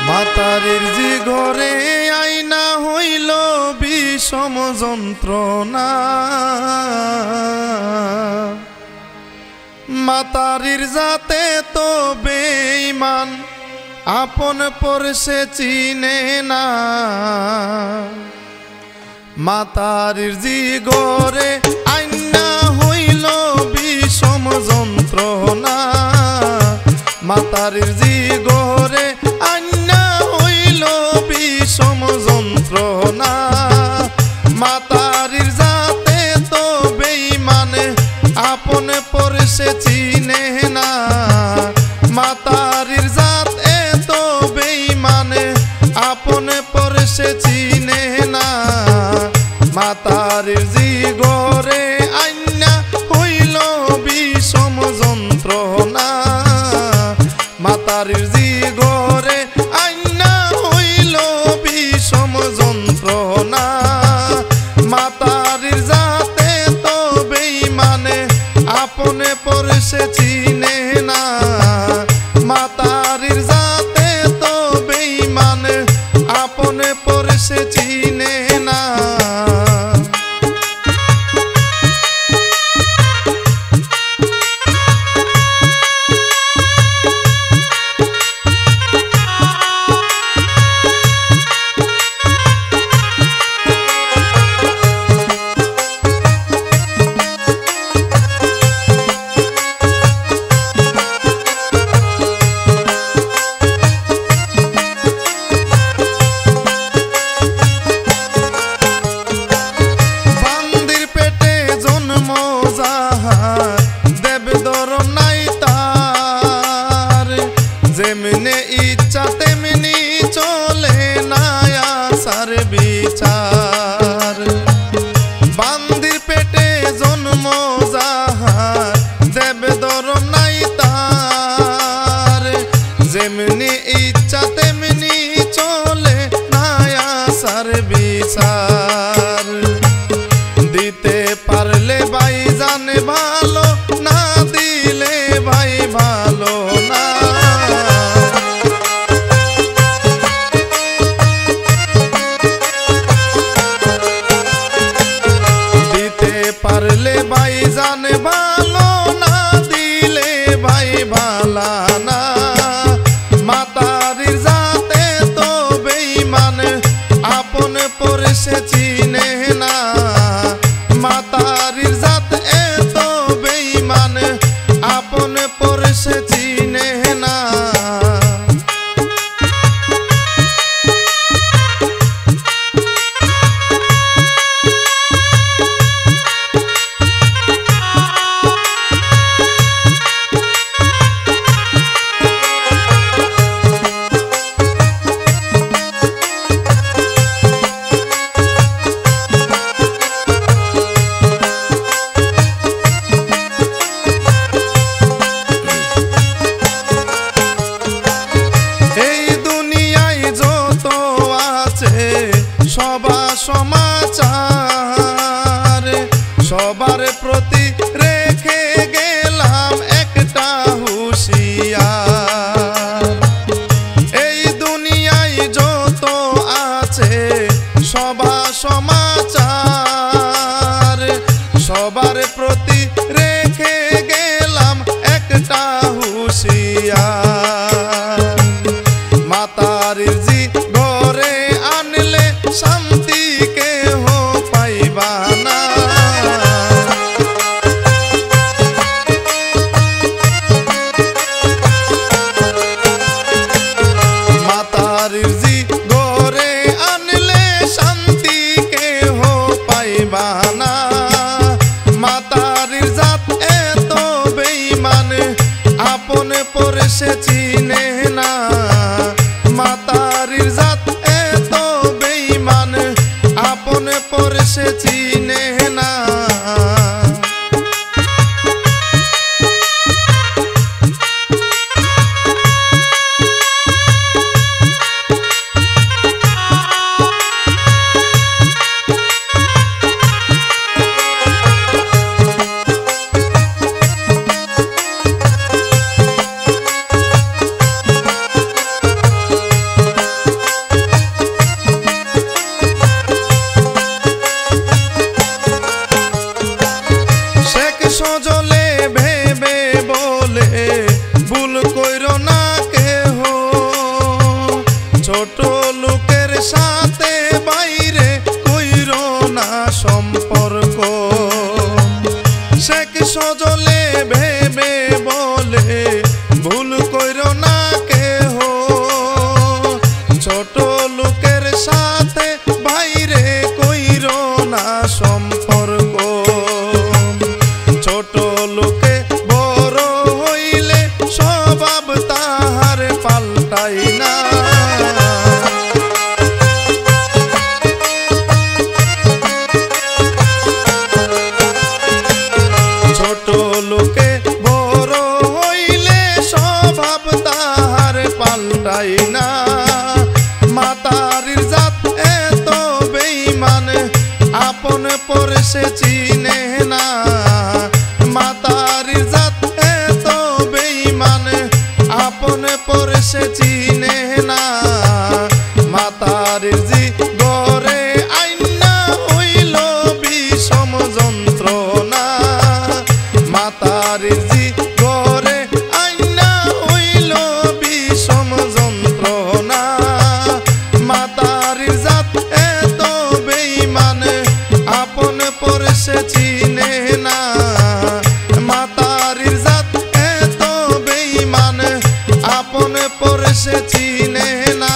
মাতারির জি ঘরে আইনা হইল বিষম যন্ত্রণা, মাতারির জাতে তো বেঈমান আপন পরশে চিনে না। মাতারির জি ঘরে আইনা হইল বিষম যন্ত্রণা, মাতারির জি ঘরে আইনা হইল বিষম যন্ত্রণা। মাতারির জাতে তো বেঈমানে আপন পরশে চিনে না, মাতারির জাত তো বেঈমানে আপন পরশে চিনে না। মাতারির জি ঘরে আইনা হইল বিষম যন্ত্রণা, মাতারির জি ঘরে আইনা হইল বিষম যন্ত্রণা। মাতারির জাতে তো বেঈমানে আপনে পরশে চিনে না, মাতারির জাতে তো বেঈমানে আপনে পরশে চিনে না। যেমনে ইচ্ছা তেমনি চলে না আসার বিচার, বান্দির পেটে জন্ম যাহার দেব ধরম নাই তার। যেমনি ইচ্ছা তেমনি চলে না আসার বিচার, দিতে পারলে ভাই জানে ভালো, না দিলে ভাই ভালো না। পারলে ভাই জানে ভালো, না দিলে ভাই ভালা না। মাতারির জাতে তো বেঈমানে আপন পরশে চিনে না, মাতারির জাতে তো বেঈমানে আপন পরশে চিনে না। সবার সমাচার সবার প্রতি রেখে গেলাম একটা হুঁশিয়ার। এই দুনিয়ায় যত আছে সবার সমাচার সবার প্রতি রেখে গেলাম একটা হুঁশিয়ার। মাতারির জি ঘরে আনলে শান্তি কেহ পাইবা না, মাতারির জি ঘরে আনলে শান্তি কেহ পাইবা না। মাতারির জাত এত বেঈমানে আপন পরশে চিনে না, মাতারির জাত এত বেঈমানে আপন পরশে চিনে না। পাল্টাই না। ছোট লোকে বড় হইলে স্বভাব তাহার পাল্টাই না। মাতারির জাত এত বেঈমান আপন পরে সে চিনে না। মাতারির জাত এত বেঈমান আপন পরে সে চিনে না। মাতারির জি গরে আইনা হইল বিষম যন্ত্রণা। মাতারির জি গরে আইনা হইল বিষম যন্ত্রণা। মাতারির জাত এত বেঈমান আপন পরে সে চিনে না। মাতারির জাত এত বেঈমান আপন পরে সে চিনে না।